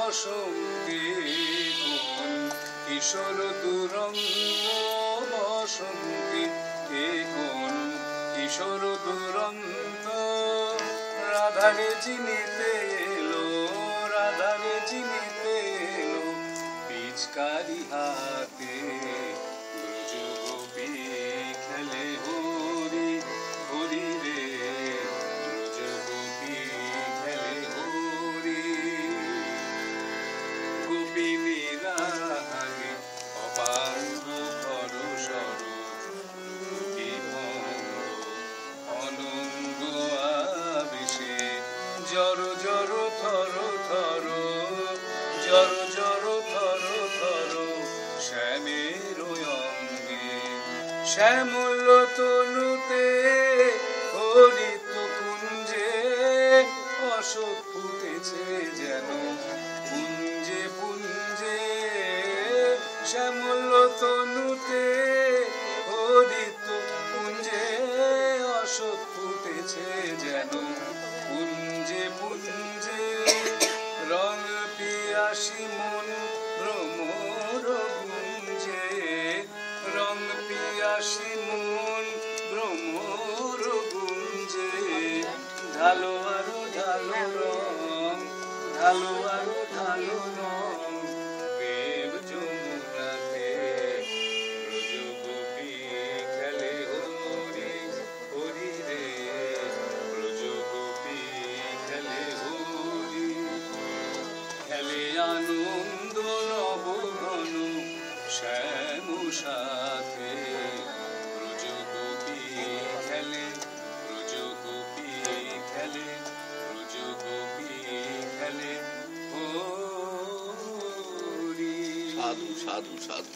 বসন্তে কোন কিশোর দুরন্ত বসন্তে কোন কিশোর দুরন্ত রাধারে চিনিতে এলো রাধারে চিনিতে এলো পিচকারি হাতে ব্রজ গোপী খেলে হরি হরি রে ব্রজ গোপী খেলে হরি গোপিনীরা হাগে অপাঙ্গ খর সর কি ভঙ্গ অনঙ্গ আবেশে জর জর থর থর জর জর থর থর শ্যামের অঙ্গে শ্যামল তনুতে হরিত কুঞ্জে অশোক ফুটেছে যেন পুঞ্জে পুঞ্জে শ্যামল তনুতে হরিত কুঞ্জে অশোক ফুটেছে যেন পুঞ্জে পুঞ্জে রং পিয়াসী মন ভ্রমর গুঞ্জে রং পিয়াসী মন ভ্রমর গুঞ্জে ঢালো আরো ঢালো রং ঢালো আরো ঢালো রং দেব যমুনাতে ব্রজ গোপী খেলে হরি হরি রে ব্রজ গোপী খেলে হরি খেলে আনন্দ নবঘন শ্যাম সাথে ব্রজ গোপী খেলে ব্রজ গোপী খেলে ব্রজ গোপী খেলে হরি। সাধু সাধু সাধু।